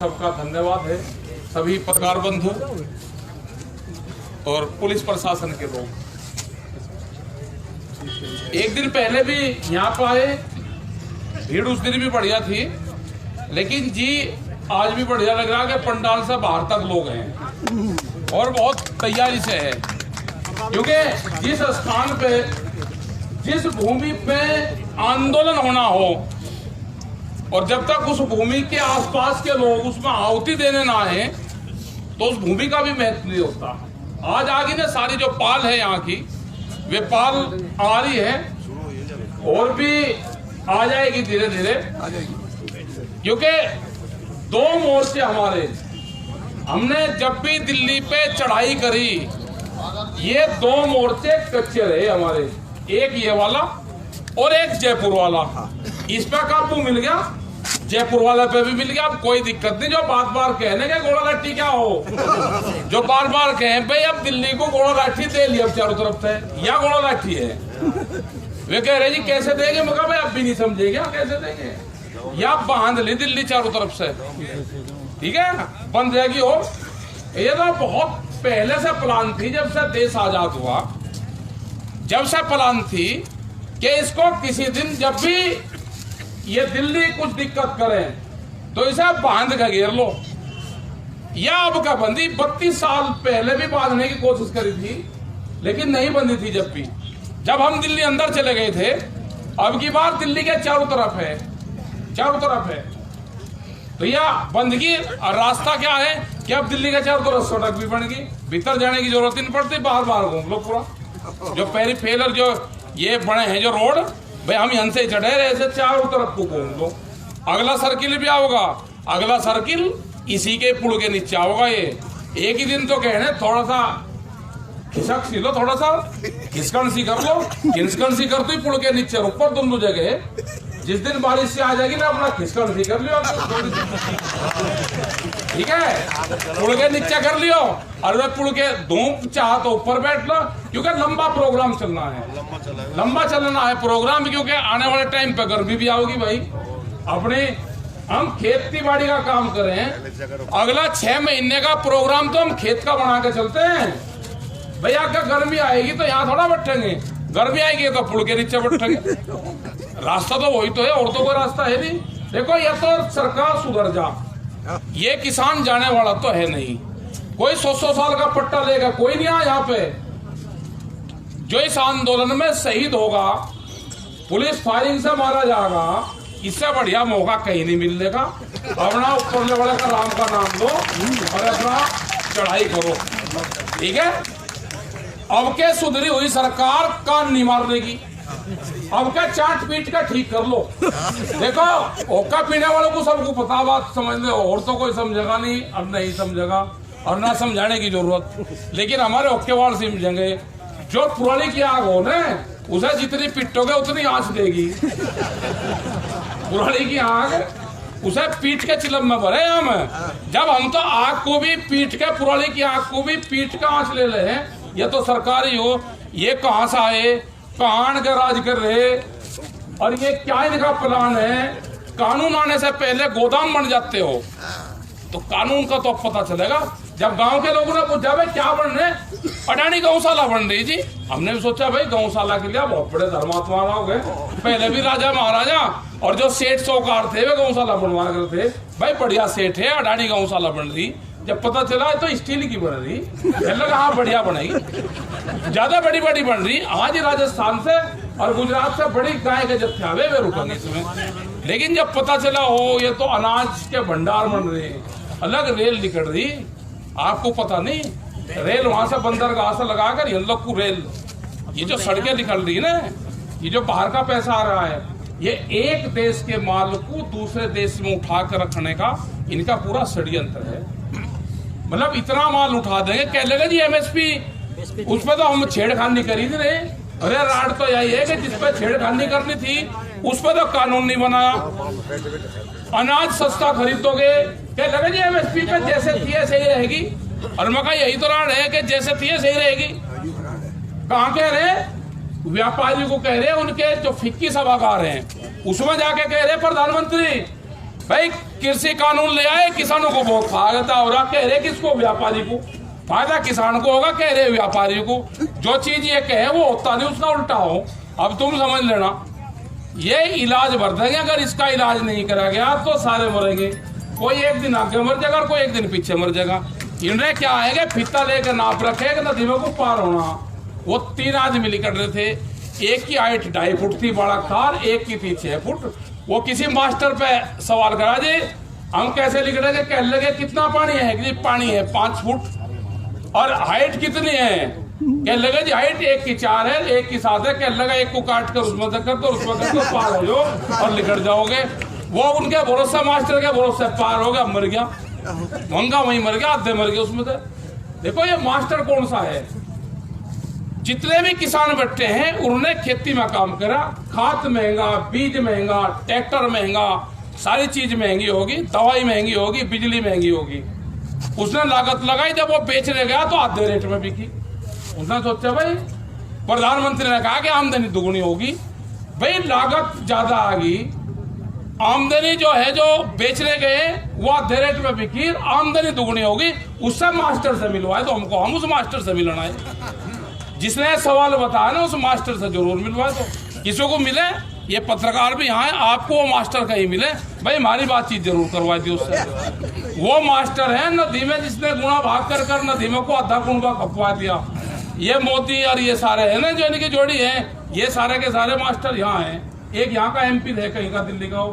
सबका धन्यवाद है, सभी पत्रकार बंधु और पुलिस प्रशासन के लोग। एक दिन पहले भी यहाँ पर आए, भीड़ उस दिन भी बढ़िया थी, लेकिन जी आज भी बढ़िया लग रहा है कि पंडाल से बाहर तक लोग हैं और बहुत तैयारी से है, क्योंकि जिस स्थान पे, जिस भूमि पे आंदोलन होना हो और जब तक उस भूमि के आसपास के लोग उसमें आहुति देने ना आए तो उस भूमि का भी महत्व नहीं होता। आज आगे ना सारी जो पाल है यहाँ की, वे पाल आ रही है और भी आ जाएगी धीरे धीरे, क्योंकि दो मोर्चे हमारे, हमने जब भी दिल्ली पे चढ़ाई करी ये दो मोर्चे कच्चे रहे हमारे, एक ये वाला और एक जयपुर वाला। इस पे काबू मिल गया, जयपुर वाले पे भी मिल गया, अब कोई दिक्कत नहीं। जो बार बार कहने के गोला लाठी क्या हो, जो बार बार कहें भाई अब दिल्ली को गोला लाठी दे लिया चारों तरफ से, या गोला लाठी है, वे कह रहे जी कैसे देंगे, मगर भाई अब भी नहीं समझे क्या कैसे देंगे, या बांध ली दिल्ली चारों तरफ से, ठीक है, बंद रहेगी। हो ये तो बहुत पहले से प्लान थी, जब से देश आजाद हुआ, जब से प्लान थी कि इसको किसी दिन जब भी ये दिल्ली कुछ दिक्कत करे तो इसे बांध के घेर लो। या अब का बंदी 32 साल पहले भी बांधने की कोशिश करी थी, लेकिन नहीं बंदी थी। जब हम दिल्ली अंदर चले गए थे, अब की बार दिल्ली के चारों तरफ है, चारों तरफ है, तो यह बंदगी रास्ता क्या है कि अब दिल्ली के चारों तरफ सड़क भी बन गई, भीतर जाने की जरूरत ही नहीं पड़ती, बाहर बाहर घूम लो पूरा। जो पेरीफेरल जो ये बने हैं जो रोड, भाई हम यहाँ से चढ़े रहे से चारों तरफ को घूम लो। अगला सर्किल भी आओगा, अगला सर्किल इसी के पुल के नीचे आओगा। ये एक ही दिन तो कहने थोड़ा सा खिसक सी लो, थोड़ा सा खिसकन सी कर लो, खिसकन सी कर दो पुल के नीचे ऊपर दोनों जगह। जिस दिन बारिश से आ जाएगी ना, अपना खिसकन सी कर लियो, ठीक है, पुल के नीचे कर लियो, और पुल के धूप चाह तो ऊपर बैठ लो, क्योंकि लंबा प्रोग्राम चलना है, लंबा चलना है प्रोग्राम, क्योंकि आने वाले टाइम पे गर्मी भी आओगी भाई। अपने हम खेती बाड़ी का काम करें, अगला 6 महीने का प्रोग्राम तो हम खेत का बना के चलते हैं। भैया क्या गर्मी आएगी तो यहाँ थोड़ा बैठेंगे, गर्मी आएगी तो पुल के नीचे बैठेंगे। रास्ता तो वही तो है, और तो कोई रास्ता है नहीं। देखो ये तो सरकार सुधर जा, ये किसान जाने वाला तो है नहीं, कोई 100 साल का पट्टा लेगा कोई नहीं आया यहाँ पे। जो इस आंदोलन में शहीद होगा, पुलिस फायरिंग से मारा जाएगा, इससे बढ़िया मौका कहीं नहीं मिलेगा। अपना ऊपर वाले का राम का नाम लो और अपना चढ़ाई करो, ठीक है। अब के सुधरी हुई सरकार कान नहीं मारने की, अब क्या चाट पीट का ठीक कर लो। देखो ओका पीने वालों को सबको पता, बात समझ लो, और तो कोई समझेगा नहीं, अब नहीं समझेगा और ना समझाने की जरूरत। लेकिन हमारे ओके वाल समझेंगे, जो पुरानी की आग हो ना, उसे जितनी पिटोगे उतनी आंच देगी। पुरानी की आग उसे पीट के चिलम में भरे हम, जब हम तो आग को भी पीट के, पुरानी की आग को भी पीट के आंच ले ले हैं। ये तो सरकारी हो, ये कहां से आए, कहां के राज कर रहे, और ये क्या इनका प्लान है। कानून आने से पहले गोदाम बन जाते हो, तो कानून का तो पता चलेगा जब गांव के लोगों ने पूछा भाई क्या बन रहे, अडानी गौशाला बन रही जी। हमने भी सोचा भाई गौशाला के लिए बहुत बड़े धर्मात्मा हो गए, पहले भी राजा महाराजा और जो सेठ साहूकार थे वे गौशाला बनवा करते थे। भाई बढ़िया सेठ है, अडानी गौशाला बन रही। जब पता चला तो स्टील की बन रही, लगा हाँ बढ़िया बनेगी, ज्यादा बड़ी बड़ी बन रही। आज राजस्थान से और गुजरात से बड़ी गाय के जत्थे आवे वे रुकेंगे इसमें। लेकिन जब पता चला हो ये तो अनाज के भंडार बन रहे, अलग रेल निकल रही, आपको पता नहीं, रेल वहां से बंदरगाह से लगाकर ये लोग को रेल, ये जो सड़कें निकल रही है ना, ये जो बाहर का पैसा आ रहा है, ये एक देश के माल को दूसरे देश में उठा कर रखने का इनका पूरा षड्यंत्र है। मतलब इतना माल उठा देंगे, कह लेगा जी एमएसपी, उसमें तो हम छेड़खानी करी थी नहीं। अरे राड तो यही है कि जिसपे छेड़खानी करनी थी उस पर तो कानून नहीं बनाया। अनाज सस्ता खरीदोगे, क्या लगा जी एमएसपी पे जैसे थी ऐसे ही रहेगी, और मैं कहा यही तो राड है कि जैसे थी ऐसे ही रहेगी। कहाँ कह रहे, व्यापारी को कह रहे, उनके जो फिक्की सभागार हैं उसमें जाके कह रहे प्रधानमंत्री भाई कृषि कानून ले आए, किसानों को बहुत फायदा हो रहा, कह रहे किसको, व्यापारी को फायदा किसान को होगा, कह रहे व्यापारी को। जो चीज ये कहे वो होता नहीं, उसका उल्टा हो। अब तुम समझ लेना, ये इलाज भर देंगे, अगर इसका इलाज नहीं करा गया तो सारे मरेंगे। कोई एक दिन आगे मर जाएगा और कोई एक दिन पीछे मर जाएगा। इन्हें क्या आएगा, फीता लेकर नाप रखे कि नदी में को पार होना। वो 3 आदमी निकल रहे थे, एक की हाइट 2.5 फुट थी बड़ा कार, एक की थी 6 फुट। वो किसी मास्टर पे सवाल करा, जी हम कैसे लिख रहे थे, कह लगे कितना पानी है, कि पानी है 5 फुट। और हाइट कितनी है, कह लगे जी हाइट एक की 4 है, एक की 7 है। कह लगा एक को काट कर उसमें कर दो, उसमें कर दो, पार हो जाओ और निकल जाओगे। वो उनके भरोसा, मास्टर के भरोसे पार हो गया, मर गया, वंगा वहीं मर गया, आधे मर गए उसमें से। देखो ये मास्टर कौन सा है। जितने भी किसान बैठे हैं उन्होंने खेती में काम करा, खाद महंगा, बीज महंगा, ट्रैक्टर महंगा, सारी चीज महंगी होगी, दवाई महंगी होगी, बिजली महंगी होगी। उसने लागत लगाई, जब वो बेचने गया तो आधे रेट में बिकी। उसने सोचा भाई, प्रधानमंत्री ने कहा कि आमदनी दुगुनी होगी। भाई लागत ज्यादा आ गई, आमदनी जो है जो बेचने गए वो आधे रेट में बिकी, आमदनी दुगुनी होगी। उससे मास्टर से मिलवाए तो हमको, हम उस मास्टर से मिलना है। जिसने सवाल बताया ना उस मास्टर से जरूर मिलवाए। तो किसी को मिले, ये पत्रकार भी यहाँ है, आपको वो मास्टर कहीं मिले, भाई हमारी बातचीत जरूर करवाई थी उससे। वो मास्टर है नदी में जिसने गुणा भाग कर कर नदी में को आधा गुणा खपवा दिया। ये मोदी और ये सारे है ना जो इनकी जोड़ी है, ये सारे के सारे मास्टर यहाँ हैं। एक यहाँ का MP है, कहीं का दिल्ली का,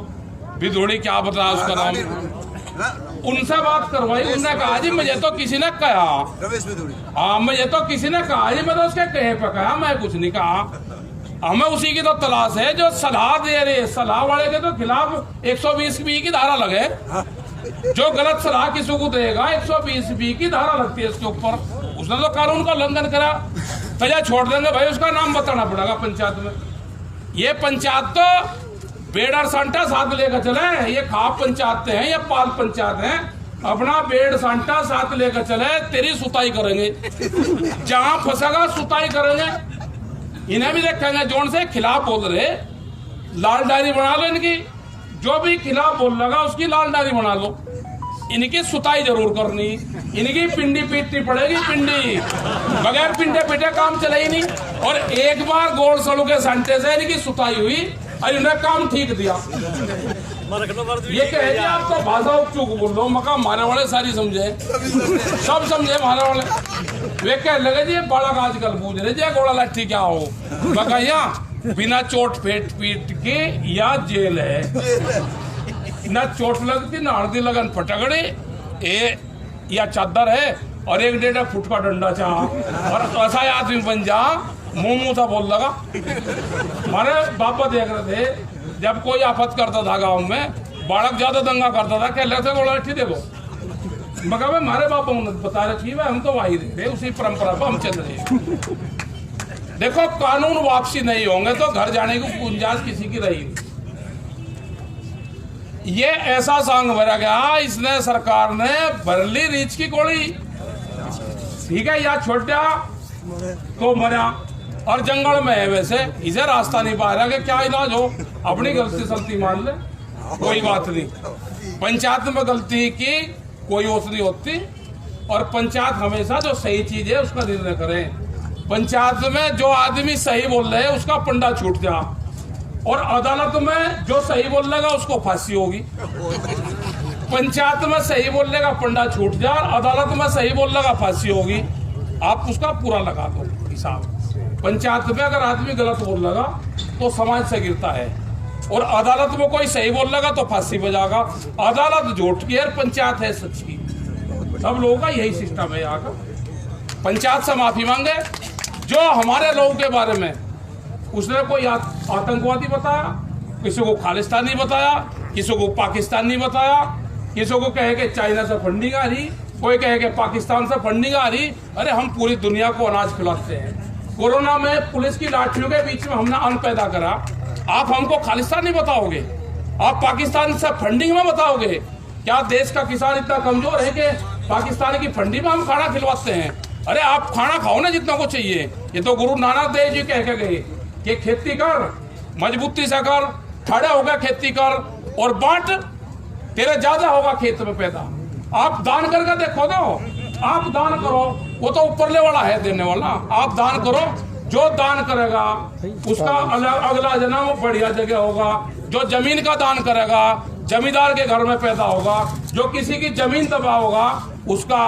बिधोड़ी क्या बताया उसका नाम, उनसे बात करवाई। उन्होंने कहा जी मुझे तो किसी ने कहा, हाँ मुझे तो किसी ने कहा जी, मैं तो उसके कहे पे कहा, मैं कुछ नहीं कहा। हमें उसी की तो तलाश है जो सलाह दे रहे, सलाह वाले के तो खिलाफ 120B की धारा लगे। जो गलत सलाह किसी को देगा 120B की धारा लगती है इसके ऊपर। उसने तो कानून का उल्लंघन करा, तो छोड़ देंगे भाई, उसका नाम बताना पड़ेगा पंचायत में। ये पंचायत तो बेड़ और सांटा साथ लेकर चले, ये खाप पंचायत हैं, ये पाल पंचायत हैं। अपना बेड़ सांटा साथ लेकर चले, तेरी सुताई करेंगे, जहां फंसेगा सुताई करेंगे। इन्हें भी देखेंगे, जोन से खिलाफ बोल रहे लाल डायरी बना लो इनकी, जो भी खिलाफ बोल लगा उसकी लाल डायरी बना लो। इनकी सुताई जरूर करनी, इनकी पिंडी पीटनी पड़ेगी, पिंडी बगैर पिंडे पीटे काम चले ही नहीं। और एक बार गोल सड़ू के सांटे से इनकी सुताई हुई और इन्हें काम ठीक दिया। ये कहे आप तो भाषा चूक बोल लो, मका मारे वाले सारी समझे, सब समझे मारे वाले। वे कह लगे जी बालक आजकल पूछ रहे जी घोड़ा लाठी क्या हो, मका यहाँ बिना चोट पेट पीट के या जेल है। ना चोट लगती ना हल्दी लगन फटकड़े, ए या चादर है और 1-1.5 फुट का डंडा चाह, और ऐसा आदमी बन जा मुंह था बोल लगा। हमारे बापा देख रहे थे जब कोई आफत करता था गांव में, बालक ज्यादा दंगा करता था, कह लेते गोला लाठी देखो, मगर भाई हमारे बापा ने बता रखी है, हम तो वही देख रहे, उसी परंपरा पर हम चल रहे। देखो कानून वापसी नहीं होंगे तो घर जाने की गुंजाइश किसी की रही। ये ऐसा सांग भरा गया, इसने सरकार ने भर ली रीछ की गोली, ठीक है, या छोटा तो मरा और जंगल में है, वैसे इसे रास्ता नहीं पा रहा कि क्या इलाज हो, अपनी गलती सलती मान ले, कोई बात नहीं। पंचायत में गलती की कोई ओस नहीं होती, और पंचायत हमेशा जो सही चीज है उसका निर्णय करे। पंचायत में जो आदमी सही बोल रहे है उसका पंडा छूट जा, और अदालत में जो सही बोल लेगा उसको फांसी होगी। पंचायत में सही बोलने का पंडा छूट जा, अदालत में सही बोलने का फांसी होगी। आप उसका पूरा लगा दो हिसाब। पंचायत में अगर आदमी गलत बोल लगा तो समाज से गिरता है, और अदालत में कोई सही बोल लगा तो फांसी बजाएगा। अदालत झूठ की है, पंचायत है सच की। सब लोगों का यही सिस्टम है यहाँ का। पंचायत से माफी मांगे, जो हमारे लोगों के बारे में उसने कोई आतंकवादी बताया, किसी को खालिस्तानी बताया, किसी को पाकिस्तानी बताया, किसी को कहे कि चाइना से फंडिंग आ रही, कोई कहे कि पाकिस्तान से फंडिंग आ रही। अरे हम पूरी दुनिया को अनाज खिलाते हैं। कोरोना में पुलिस की लाठियों के बीच में हमने अन्न पैदा करा, आप हमको खालिस्तानी बताओगे, आप पाकिस्तान से फंडिंग में बताओगे? क्या देश का किसान इतना कमजोर है कि पाकिस्तान की फंडिंग में हम खाना खिलवाते हैं? अरे आप खाना खाओ ना जितना को चाहिए। ये तो गुरु नानक देव जी कह के गए कि खेती कर, मजबूती से कर, खड़े होकर खेती कर और बांट। तेरे ज्यादा होगा खेत में पैदा। आप दान करके देखो ना, आप दान करो, वो तो ऊपरले वाला है देने वाला। आप दान करो, जो दान करेगा उसका अगला जन्म बढ़िया जगह होगा। जो जमीन का दान करेगा जमींदार के घर में पैदा होगा। जो किसी की जमीन तबाह होगा उसका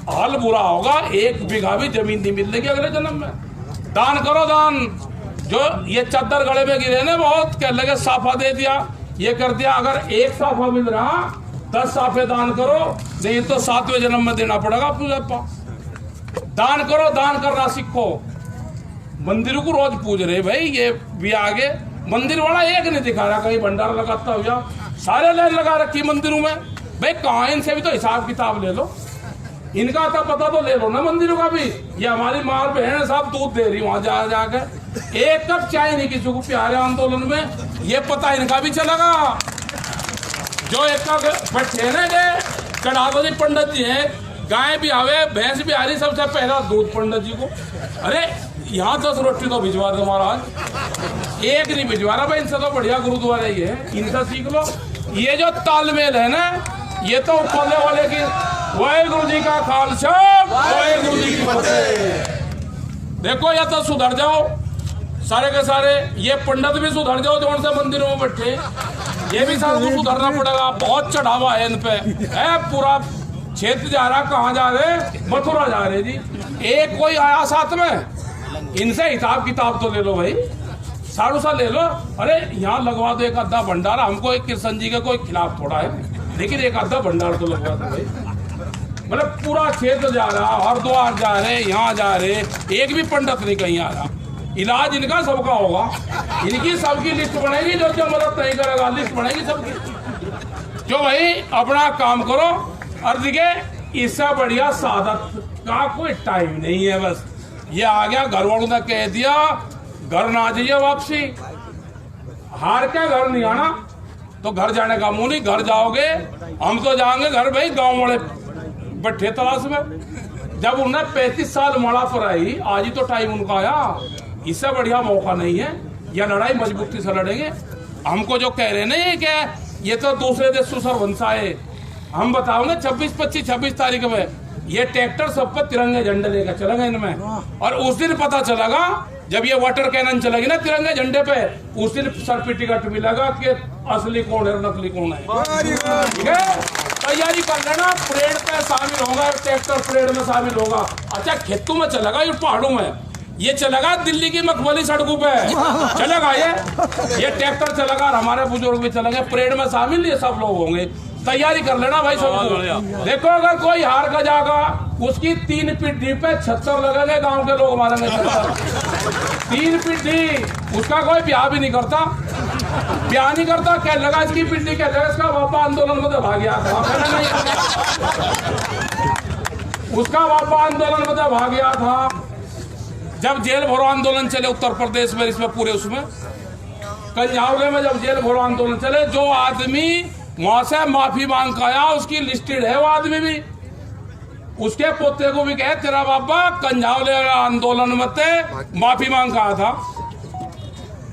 हाल बुरा होगा, 1 बीघा भी जमीन नहीं मिलेगी अगले जन्म में। दान करो दान। जो ये चद्दर गले में गिरे ना, बहुत कह लगे साफा दे दिया, ये कर दिया। अगर 1 साफा मिल रहा 10 साफे दान करो, नहीं तो 7वें जन्म में देना पड़ेगा पूजा पाठ। दान करो, दान करना सीखो। मंदिरों को रोज पूज रहे भाई, ये भी आगे मंदिर वाला एक नहीं दिखा रहा कहीं भंडारा लगाता हो जा, सारे लाइन लगा रखी मंदिरों में। भाई कहाँ, इनसे भी तो हिसाब किताब ले लो, इनका तो पता तो ले लो ना मंदिरों का भी। ये हमारी माँ बहन साहब दूध दे रही वहां जा जाके, 1 कप चाय नहीं किसी को प्यारे आंदोलन में, ये पता इनका भी चलेगा। जो एक बैठे ना चढ़ा दो जी पंडित जी हैं, गाय भी आवे भैंस भी आ रही, सबसे पहला दूध पंडित जी को। अरे यहाँ 10 रोटी तो भिजवा दो महाराज, 1 नहीं भिजवा रहा भाई। इनसे तो बढ़िया गुरुद्वारा ही है, इनसे सीख लो। ये जो तालमेल है ना, ये तो ऊपरले वाले की वाहेगुरु जी का खालसा वाहेगुरु जी की फतेह। देखो या तो सुधर जाओ सारे के सारे, ये पंडित भी सुधर जाओ जो से मंदिरों में बैठे, ये भी सबको सुधरना पड़ेगा। बहुत चढ़ावा है इन पे, है पूरा क्षेत्र जा रहा, कहाँ जा रहे, मथुरा जा रहे जी। एक कोई आया साथ में, इनसे हिसाब किताब तो ले लो भाई, सारू सा ले लो। अरे यहाँ लगवा दो 1 आधा भंडारा, हमको एक कृष्ण जी के कोई खिलाफ थोड़ा है, लेकिन 1 आधा भंडार तो लगवा दो भाई। मतलब पूरा क्षेत्र जा रहा, हरिद्वार जा रहे, यहाँ जा रहे, एक भी पंडित नहीं कहीं आ रहा। इलाज इनका सबका होगा, इनकी सबकी लिस्ट बनेगी, जो जो मदद नहीं करेगा लिस्ट बनेगी सबकी। जो भाई अपना काम करो, और देखिए इससे बढ़िया सादत का कोई टाइम नहीं है। बस ये आ गया, घर वालों ने कह दिया घर ना जाइए वापसी, हार के घर नहीं आना, तो घर जाने का मुंह नहीं। घर जाओगे हम तो जाएंगे घर भाई, गांव वाले बैठे तलाश में। जब उन्हें 35 साल माड़ा पर आई, आज ही तो टाइम उनका आया, इससे बढ़िया मौका नहीं है। यह लड़ाई मजबूती से लड़ेंगे। हमको जो कह रहे नहीं कि ये तो दूसरे देश से सरवंशा है, हम बताओ ना 26 तारीख में ये ट्रैक्टर सब पर तिरंगे झंडे लेकर चलेंगे इनमें। और उस दिन पता चलेगा जब ये वाटर कैनन चलेगी ना तिरंगे झंडे पे, उस दिन सर्टिफिकेट मिलेगा कि असली कौन है नकली कौन है। ठीक है, तैयारी कर लेना, परेड पे शामिल होगा, ट्रैक्टर परेड में शामिल होगा। अच्छा खेतों में चलेगा, ये पहाड़ों में ये चलेगा, दिल्ली की मखमली सड़कों पे चलेगा ये ट्रैक्टर चलेगा, और हमारे बुजुर्ग भी चलेंगे परेड में शामिल, ये सब लोग होंगे। तैयारी कर लेना भाई सब। देखो अगर कोई हार का जाएगा, उसकी 3 पिड्डी पे 76 लगेंगे, गांव के लोग मारेंगे 3 पिड्डी। उसका कोई ब्याह भी नहीं करता, ब्याह नहीं करता, क्या लगा इसकी पिड्डी, क्या लगा इसका पापा आंदोलन में तो भाग गया था, उसका पापा आंदोलन में तो भाग गया था। जब जेल भरो आंदोलन चले उत्तर प्रदेश में, इसमें पूरे उसमें कंजावले में जब जेल भरो आंदोलन चले, जो आदमी वहां से माफी मांग के आया उसकी लिस्टेड है वो आदमी भी। उसके पोते को भी कहे तेरा बाबा कंजावले आंदोलन में ते माफी मांग का आया था।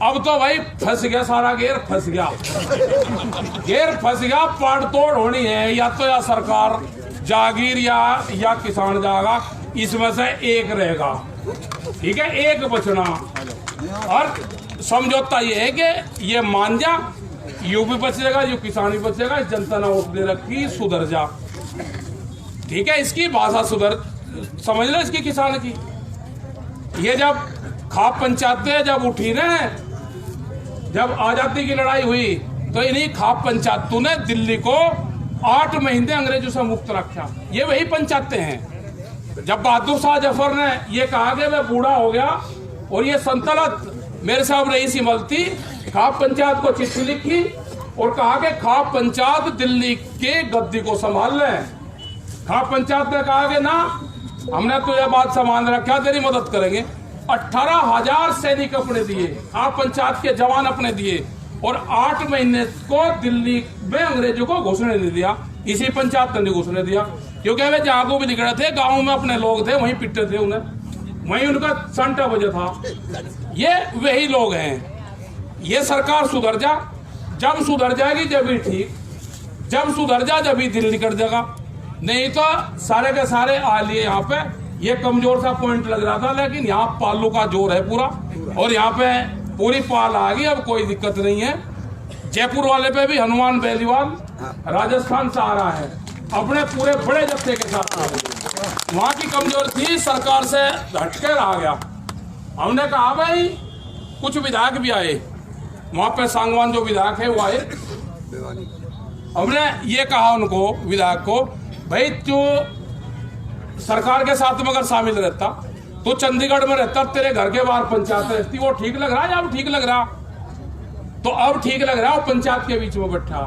अब तो भाई फंस गया, सारा गेर फंस गया, गेर फंस गया। पाड़ तोड़ होनी है, या तो या सरकार जागीर या किसान जाएगा, इसमें से एक रहेगा। ठीक है, एक बचना। और समझौता ये है कि ये मान जा, यू भी बचेगा, यू किसान भी बचेगा, जनता ने वोट दे रखी, सुधर जा। ठीक है, इसकी भाषा सुधर, समझ लो इसकी किसान की। ये जब खाप पंचायतें जब उठी ना, जब आजादी की लड़ाई हुई, तो इन्हीं खाप पंचायतों ने दिल्ली को 8 महीने अंग्रेजों से मुक्त रखा। ये वही पंचायतें हैं। जब बहादुर शाह जफर ने ये कहा कि मैं बूढ़ा हो गया और ये संतलत मेरे साहब रही सिमलती, खाप पंचायत को चिट्ठी लिखी और कहा कि खाप पंचायत दिल्ली के गद्दी को संभाल ले। खाप पंचायत ने कहा कि ना, हमने तो यह बात संभाल रखा, तेरी मदद करेंगे। 18,000 सैनिक अपने दिए, खाप पंचायत के जवान अपने दिए, और 8 महीने को दिल्ली में अंग्रेजों को घुसने नहीं दिया। इसी पंचायत ने घुसने दिया, क्योंकि वे जागो भी निकले थे, गाँव में अपने लोग थे, वहीं पिटते थे उन्हें, वहीं उनका संटा बजा था। ये वही लोग हैं। ये सरकार सुधर जा, जब सुधर जाएगी जब भी ठीक। जब सुधर जा जब ही दिल निकट जाएगा, नहीं तो सारे के सारे आ लिए यहाँ पे। ये कमजोर सा पॉइंट लग रहा था, लेकिन यहाँ पालू का जोर है पूरा, और यहाँ पे पूरी पाल आ गई, अब कोई दिक्कत नहीं है। जयपुर वाले पे भी हनुमान बेलीवाल राजस्थान से आ रहा है अपने पूरे बड़े जत्थे के साथ। वहां की कमजोर थी, सरकार से हटकर आ गया। हमने कहा भाई कुछ विधायक भी आए, वहां पे सांगवान जो विधायक है वो आए। हमने ये कहा उनको, विधायक को, भाई तू सरकार के साथ में अगर शामिल रहता तो चंडीगढ़ में रहता, तेरे घर के बाहर पंचायत रहती, वो ठीक लग रहा है या अब ठीक लग रहा? तो अब ठीक लग रहा है, वो पंचायत के बीच में बैठा।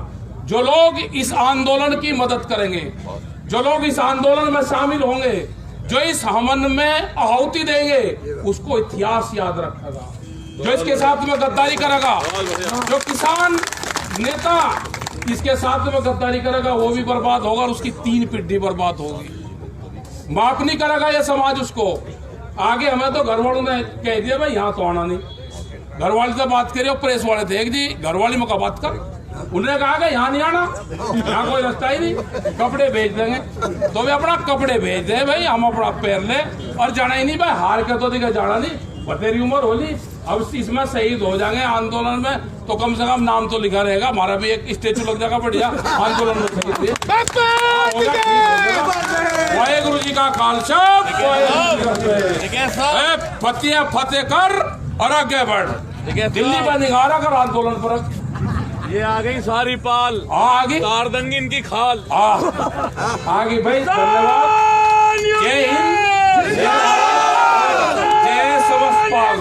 जो लोग इस आंदोलन की मदद करेंगे, जो लोग इस आंदोलन में शामिल होंगे, जो इस हमन में आहुति देंगे, उसको इतिहास याद रखेगा। जो इसके साथ में गद्दारी करेगा, जो किसान नेता इसके साथ में गद्दारी करेगा, वो भी बर्बाद होगा और उसकी 3 पीढ़ी बर्बाद होगी। माफ नहीं करेगा ये समाज उसको। आगे हमें तो घर वालों ने कह दिया भाई यहाँ तो आना नहीं। घर वाले से बात करिए, प्रेस वाले थे जी, घर वाली में का बात कर, उन्होंने कहा कि यहाँ नहीं आना, यहाँ कोई रास्ता ही नहीं, कपड़े भेज देंगे। तो वे अपना कपड़े भेज दे भाई, हम अपना पैर ले, और जाना ही नहीं भाई, हार के तो दिखा जाना नहीं, बतेरी उम्र होली, अब इसमें शहीद हो जाएंगे आंदोलन में, तो कम से कम नाम तो लिखा रहेगा, हमारा भी एक स्टेचू लग जाएगा बढ़िया आंदोलन में शहीद। वाहेगुरु जी का खालसा, फतेह फतेह कर और आगे बढ़। दिल्ली पर निगारा कर आंदोलन पर। ये आ गई सारी पाल, आ गई तारदंगी इनकी खाल, आ गई भाई। धन्यवाद। जय हिंद, जय समस्तपाल।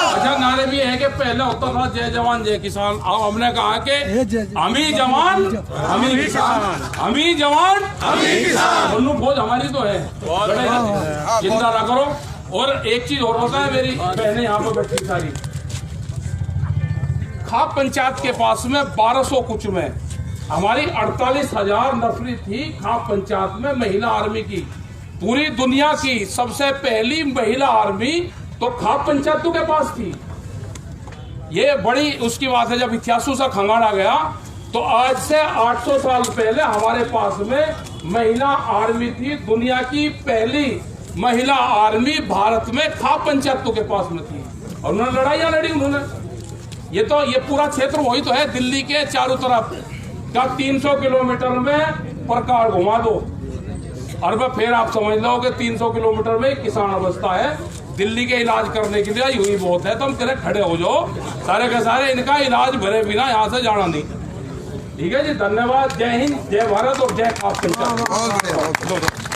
अच्छा नारे भी है कि पहले होता था जय जवान जय किसान, अब हमने कहा कि हम ही जवान हम ही किसान, हम ही जवान हम ही किसान। दोनों फौज हमारी तो है, चिंता ना करो। और एक चीज और होता है, मेरी बहनें यहाँ पर बैठी सारी, खाप पंचायत के पास में 1200 कुछ में हमारी 48,000 नफरी थी खाप पंचायत में महिला आर्मी की। पूरी दुनिया की सबसे पहली महिला आर्मी तो खाप पंचायतों के पास थी। ये बड़ी उसकी बात है। जब इतिहासों से खंगाला गया तो आज से 800 साल पहले हमारे पास में महिला आर्मी थी। दुनिया की पहली महिला आर्मी भारत में खाप पंचायतों के पास में थी, और उन्होंने लड़ाइयां लड़ी उन्होंने। ये पूरा क्षेत्र वही तो है, दिल्ली के चारों तरफ का 300 किलोमीटर में प्रकार घुमा दो, और फिर आप समझ लो कि 300 किलोमीटर में किसान अवस्था है। दिल्ली के इलाज करने के लिए यूं ही बहुत है, तुम तेरे खड़े हो जाओ, सारे के सारे इनका इलाज भरे बिना यहाँ से जाना नहीं। ठीक है जी, धन्यवाद। जय हिंद, जय भारत और जय खाप पंचायत।